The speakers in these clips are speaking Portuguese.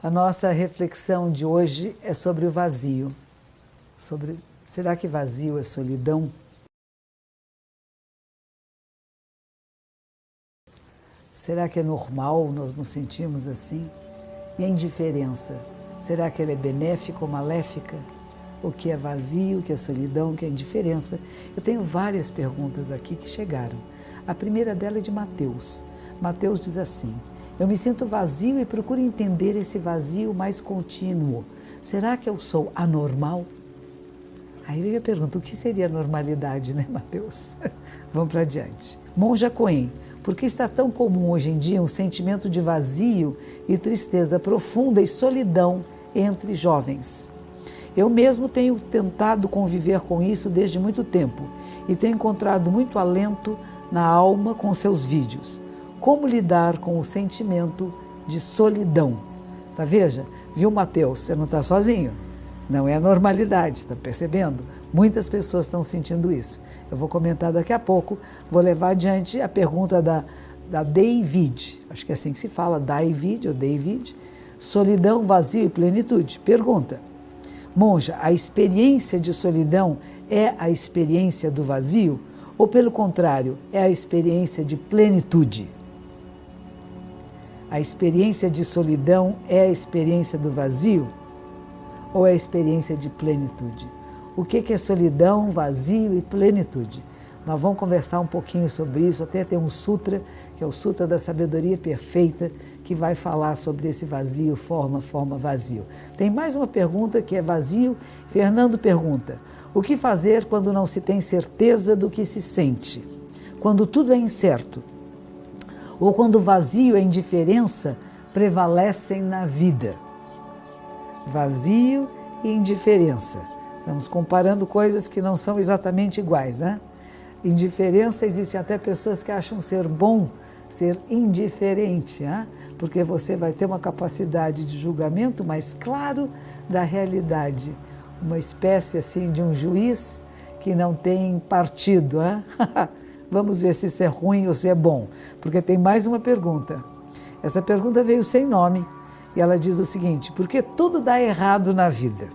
A nossa reflexão de hoje é sobre o vazio. Será que vazio é solidão? Será que é normal nós nos sentirmos assim? E a indiferença? Será que ela é benéfica ou maléfica? O que é vazio, o que é solidão, o que é indiferença? Eu tenho várias perguntas aqui que chegaram. A primeira dela é de Mateus. Mateus diz assim: eu me sinto vazio e procuro entender esse vazio mais contínuo. Será que eu sou anormal? Aí vem a pergunta, o que seria normalidade, né, Mateus? Vamos para adiante. Monja Coen, por que está tão comum hoje em dia um sentimento de vazio e tristeza profunda e solidão entre jovens? Eu mesmo tenho tentado conviver com isso desde muito tempo e tenho encontrado muito alento na alma com seus vídeos. Como lidar com o sentimento de solidão? Tá, veja, viu, Mateus, você não está sozinho. Não é a normalidade, está percebendo? Muitas pessoas estão sentindo isso. Eu vou comentar daqui a pouco, vou levar adiante a pergunta da David, acho que é assim que se fala, David ou David, solidão, vazio e plenitude. Pergunta: monja, a experiência de solidão é a experiência do vazio? Ou, pelo contrário, é a experiência de plenitude? A experiência de solidão é a experiência do vazio? Ou é a experiência de plenitude? O que é solidão, vazio e plenitude? Nós vamos conversar um pouquinho sobre isso, até tem um sutra, que é o Sutra da Sabedoria Perfeita, que vai falar sobre esse vazio, forma, vazio. Tem mais uma pergunta que é vazio. Fernando pergunta: o que fazer quando não se tem certeza do que se sente? Quando tudo é incerto? Ou quando o vazio e a indiferença prevalecem na vida? Vazio e indiferença. Estamos comparando coisas que não são exatamente iguais, né? Indiferença, existem até pessoas que acham ser bom ser indiferente, né? Porque você vai ter uma capacidade de julgamento mais claro da realidade. Uma espécie assim de um juiz que não tem partido, né? Vamos ver se isso é ruim ou se é bom, porque tem mais uma pergunta. Essa pergunta veio sem nome e ela diz o seguinte: por que tudo dá errado na vida?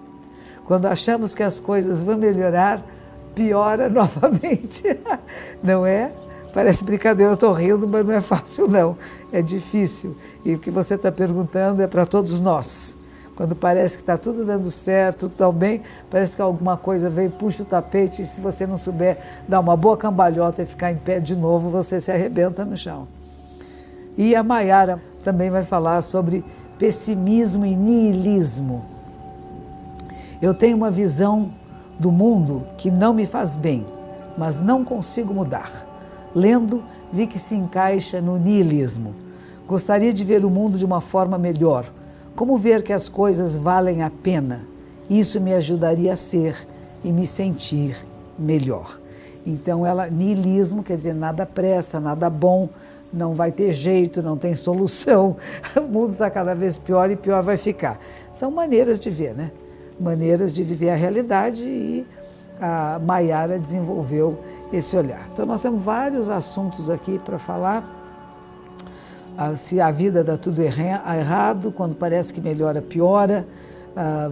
Quando achamos que as coisas vão melhorar, piora novamente. Não é? Parece brincadeira, eu estou rindo, mas não é fácil não, é difícil. E o que você está perguntando é para todos nós. Quando parece que está tudo dando certo, tudo tão bem, parece que alguma coisa veio, puxa o tapete, e se você não souber dar uma boa cambalhota e ficar em pé de novo, você se arrebenta no chão. E a Mayara também vai falar sobre pessimismo e niilismo. Eu tenho uma visão do mundo que não me faz bem, mas não consigo mudar. Lendo, vi que se encaixa no niilismo. Gostaria de ver o mundo de uma forma melhor. Como ver que as coisas valem a pena? Isso me ajudaria a ser e me sentir melhor. Então, niilismo quer dizer nada presta, nada bom, não vai ter jeito, não tem solução, o mundo está cada vez pior e pior vai ficar. São maneiras de ver, né? Maneiras de viver a realidade, e a Mayara desenvolveu esse olhar. Então, nós temos vários assuntos aqui para falar. Se a vida dá tudo errado, quando parece que melhora, piora,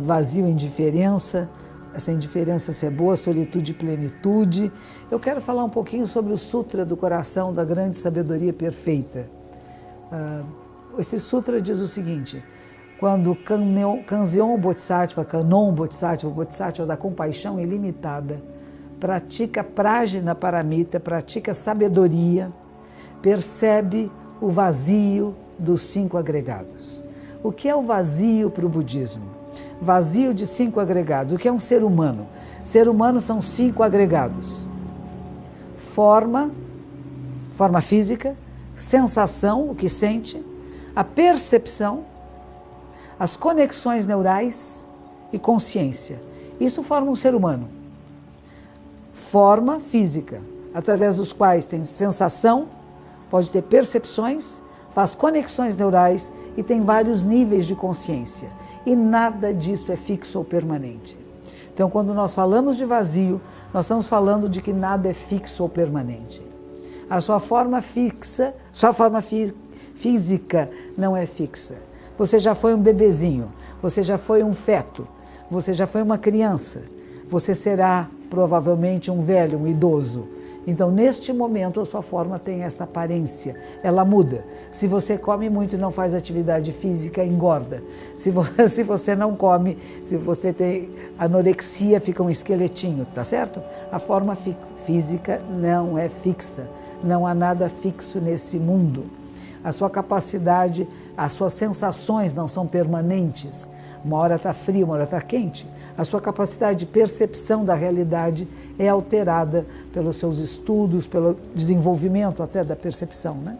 vazio e indiferença, essa indiferença ser boa, solitude e plenitude. Eu quero falar um pouquinho sobre o Sutra do Coração da Grande Sabedoria Perfeita. Esse Sutra diz o seguinte: quando Kanzeon Bodhisattva, o Bodhisattva da compaixão ilimitada, pratica Prajna Paramita, pratica sabedoria, percebe o vazio dos 5 agregados. O que é o vazio para o budismo? Vazio de 5 agregados. O que é um ser humano? Ser humano são 5 agregados. Forma física, sensação, o que sente, a percepção, as conexões neurais e consciência. Isso forma um ser humano. Forma física, através dos quais tem sensação, pode ter percepções, faz conexões neurais e tem vários níveis de consciência. E nada disso é fixo ou permanente. Então, quando nós falamos de vazio, nós estamos falando de que nada é fixo ou permanente. A sua forma física não é fixa. Você já foi um bebezinho, você já foi um feto, você já foi uma criança, você será provavelmente um velho, um idoso. Então, neste momento, a sua forma tem esta aparência, ela muda. Se você come muito e não faz atividade física, engorda. Se você não come, se você tem anorexia, fica um esqueletinho, tá certo? A forma física não é fixa, não há nada fixo nesse mundo. A sua capacidade, as suas sensações não são permanentes. Uma hora está frio, uma hora está quente. A sua capacidade de percepção da realidade é alterada pelos seus estudos, pelo desenvolvimento até da percepção, né?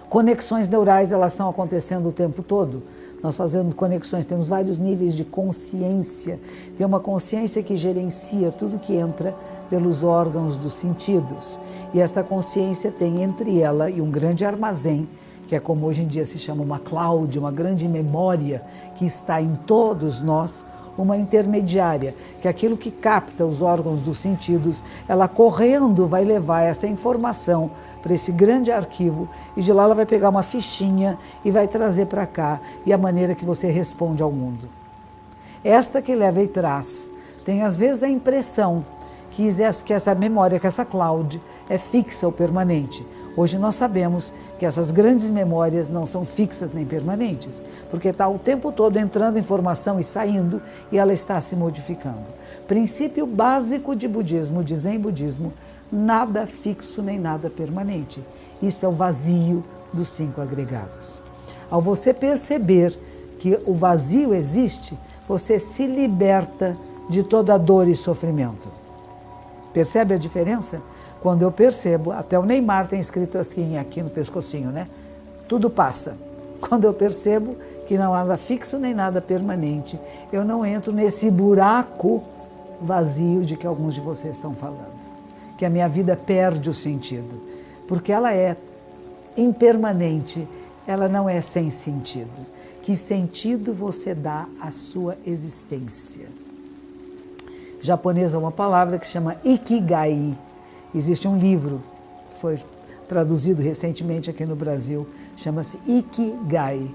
Conexões neurais, elas estão acontecendo o tempo todo. Nós fazendo conexões, temos vários níveis de consciência. Tem uma consciência que gerencia tudo que entra pelos órgãos dos sentidos. E esta consciência tem entre ela e um grande armazém, que é como hoje em dia se chama uma cloud, uma grande memória que está em todos nós, uma intermediária, que é aquilo que capta os órgãos dos sentidos, ela correndo vai levar essa informação para esse grande arquivo e de lá ela vai pegar uma fichinha e vai trazer para cá e a maneira que você responde ao mundo. Esta que leva e traz tem às vezes a impressão que essa memória, que essa cloud é fixa ou permanente. Hoje nós sabemos que essas grandes memórias não são fixas nem permanentes, porque está o tempo todo entrando informação e saindo e ela está se modificando. Princípio básico de budismo, de Zen budismo, nada fixo nem nada permanente. Isto é o vazio dos 5 agregados. Ao você perceber que o vazio existe, você se liberta de toda dor e sofrimento. Percebe a diferença? Quando eu percebo, até o Neymar tem escrito assim aqui no pescocinho, né? Tudo passa. Quando eu percebo que não há nada fixo nem nada permanente, eu não entro nesse buraco vazio de que alguns de vocês estão falando. Que a minha vida perde o sentido. Porque ela é impermanente, ela não é sem sentido. Que sentido você dá à sua existência? Japonesa é uma palavra que se chama Ikigai. Existe um livro, foi traduzido recentemente aqui no Brasil, chama-se Ikigai.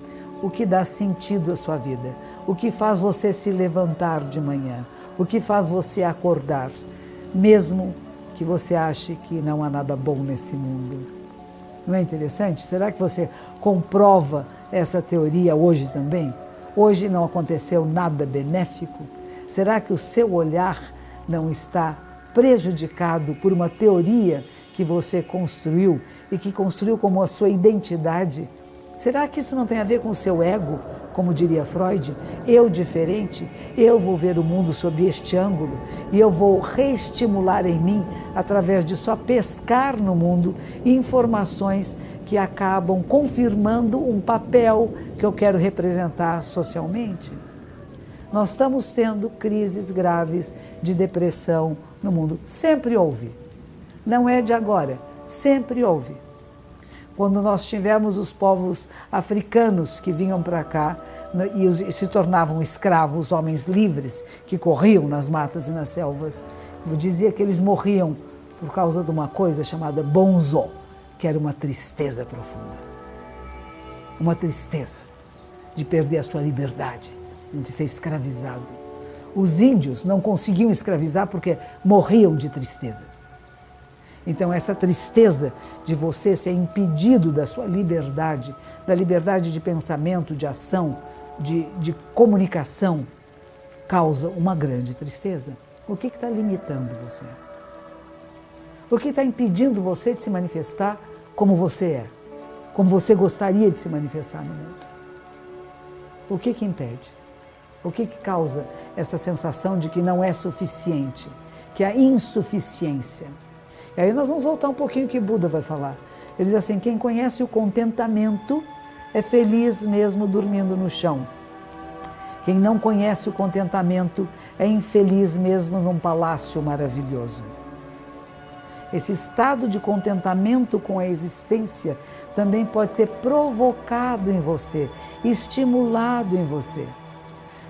O que dá sentido à sua vida? O que faz você se levantar de manhã? O que faz você acordar? Mesmo que você ache que não há nada bom nesse mundo. Não é interessante? Será que você comprova essa teoria hoje também? Hoje não aconteceu nada benéfico? Será que o seu olhar não está prejudicado por uma teoria que você construiu e que construiu como a sua identidade? Será que isso não tem a ver com o seu ego, como diria Freud? Eu diferente, eu vou ver o mundo sob este ângulo e eu vou reestimular em mim, através de só pescar no mundo, informações que acabam confirmando um papel que eu quero representar socialmente? Nós estamos tendo crises graves de depressão no mundo. Sempre houve. Não é de agora. Sempre houve. Quando nós tivemos os povos africanos que vinham para cá e se tornavam escravos, homens livres, que corriam nas matas e nas selvas, eu dizia que eles morriam por causa de uma coisa chamada bonzo, que era uma tristeza profunda. Uma tristeza de perder a sua liberdade, de ser escravizado. Os índios não conseguiam escravizar porque morriam de tristeza. Então essa tristeza de você ser impedido da sua liberdade, da liberdade de pensamento, de ação, de comunicação, causa uma grande tristeza. O que está limitando você? O que está impedindo você de se manifestar como você é? Como você gostaria de se manifestar no mundo? O que impede? O que causa essa sensação de que não é suficiente, que há insuficiência? E aí nós vamos voltar um pouquinho o que Buda vai falar. Ele diz assim, quem conhece o contentamento é feliz mesmo dormindo no chão. Quem não conhece o contentamento é infeliz mesmo num palácio maravilhoso. Esse estado de contentamento com a existência também pode ser provocado em você, estimulado em você.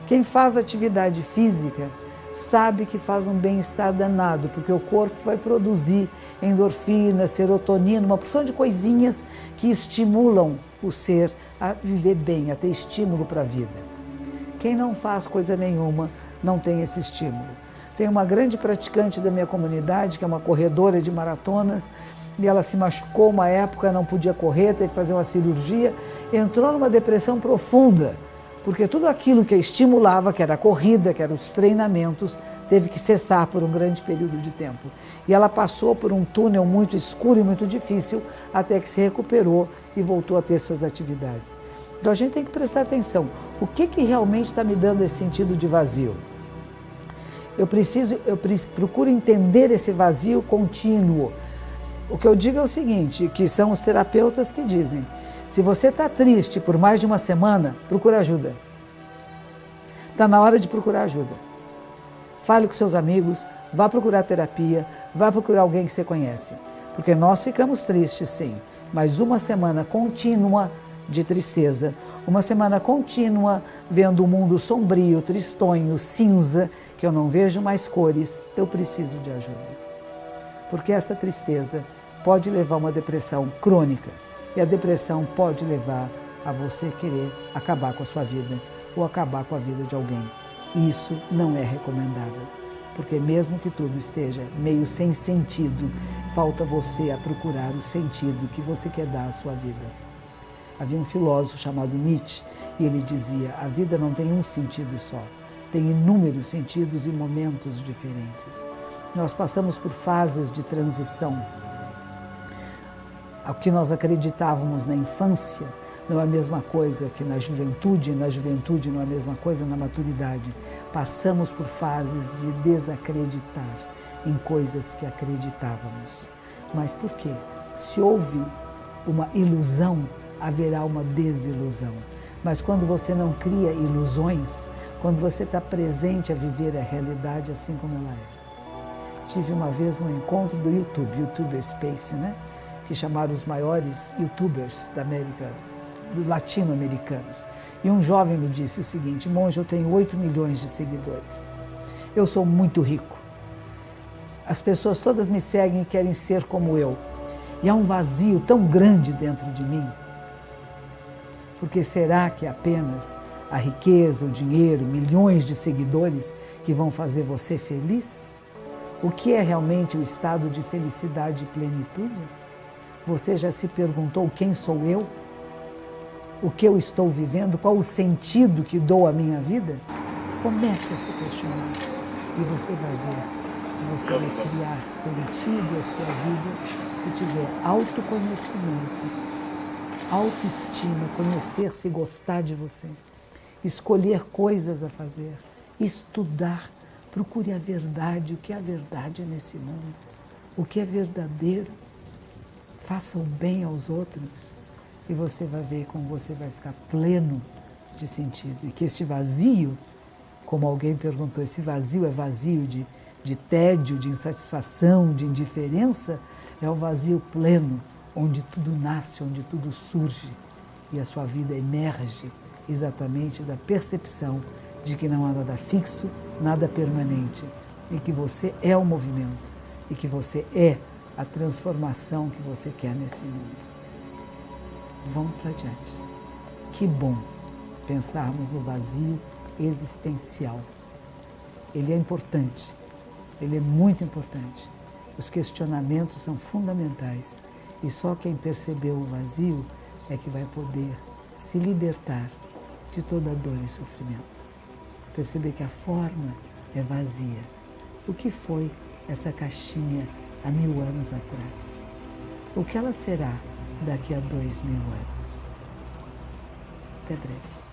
Quem faz atividade física sabe que faz um bem-estar danado, porque o corpo vai produzir endorfina, serotonina, uma porção de coisinhas que estimulam o ser a viver bem, a ter estímulo para a vida. Quem não faz coisa nenhuma não tem esse estímulo. Tem uma grande praticante da minha comunidade, que é uma corredora de maratonas, e ela se machucou uma época, não podia correr, teve que fazer uma cirurgia, entrou numa depressão profunda, porque tudo aquilo que a estimulava, que era a corrida, que eram os treinamentos, teve que cessar por um grande período de tempo. E ela passou por um túnel muito escuro e muito difícil, até que se recuperou e voltou a ter suas atividades. Então a gente tem que prestar atenção. O que realmente está me dando esse sentido de vazio? Eu procuro entender esse vazio contínuo. O que eu digo é o seguinte, que são os terapeutas que dizem, se você está triste por mais de uma semana, procura ajuda. Está na hora de procurar ajuda. Fale com seus amigos, vá procurar terapia, vá procurar alguém que você conhece. Porque nós ficamos tristes, sim, mas uma semana contínua de tristeza, uma semana contínua vendo o mundo sombrio, tristonho, cinza, que eu não vejo mais cores, eu preciso de ajuda. Porque essa tristeza pode levar a uma depressão crônica e a depressão pode levar a você querer acabar com a sua vida ou acabar com a vida de alguém. Isso não é recomendável, porque mesmo que tudo esteja meio sem sentido, falta você a procurar o sentido que você quer dar à sua vida. Havia um filósofo chamado Nietzsche e ele dizia, a vida não tem um sentido só, tem inúmeros sentidos e momentos diferentes. Nós passamos por fases de transição. O que nós acreditávamos na infância não é a mesma coisa que na juventude não é a mesma coisa na maturidade. Passamos por fases de desacreditar em coisas que acreditávamos. Mas por quê? Se houve uma ilusão, haverá uma desilusão. Mas quando você não cria ilusões, quando você está presente a viver a realidade assim como ela é. Tive uma vez num encontro do YouTube, YouTuber Space, né? Que chamaram os maiores youtubers da América, latino-americanos. E um jovem me disse o seguinte, monge, eu tenho 8 milhões de seguidores. Eu sou muito rico. As pessoas todas me seguem e querem ser como eu. E há um vazio tão grande dentro de mim. Porque será que apenas a riqueza, o dinheiro, milhões de seguidores que vão fazer você feliz? O que é realmente o estado de felicidade e plenitude? Você já se perguntou quem sou eu? O que eu estou vivendo? Qual o sentido que dou à minha vida? Comece a se questionar e você vai ver que você vai criar sentido à sua vida se tiver autoconhecimento, autoestima, conhecer-se e gostar de você, escolher coisas a fazer, estudar. Procure a verdade, o que é a verdade nesse mundo, o que é verdadeiro. Faça o bem aos outros e você vai ver como você vai ficar pleno de sentido. E que este vazio, como alguém perguntou, esse vazio é vazio de tédio, de insatisfação, de indiferença, é o vazio pleno, onde tudo nasce, onde tudo surge e a sua vida emerge exatamente da percepção de que não há nada fixo, nada permanente, e que você é o movimento, e que você é a transformação que você quer nesse mundo. Vamos para adiante. Que bom pensarmos no vazio existencial. Ele é importante, ele é muito importante. Os questionamentos são fundamentais, e só quem percebeu o vazio é que vai poder se libertar de toda dor e sofrimento. Perceber que a forma é vazia. O que foi essa caixinha há 1000 anos atrás? O que ela será daqui a 2000 anos? Até breve.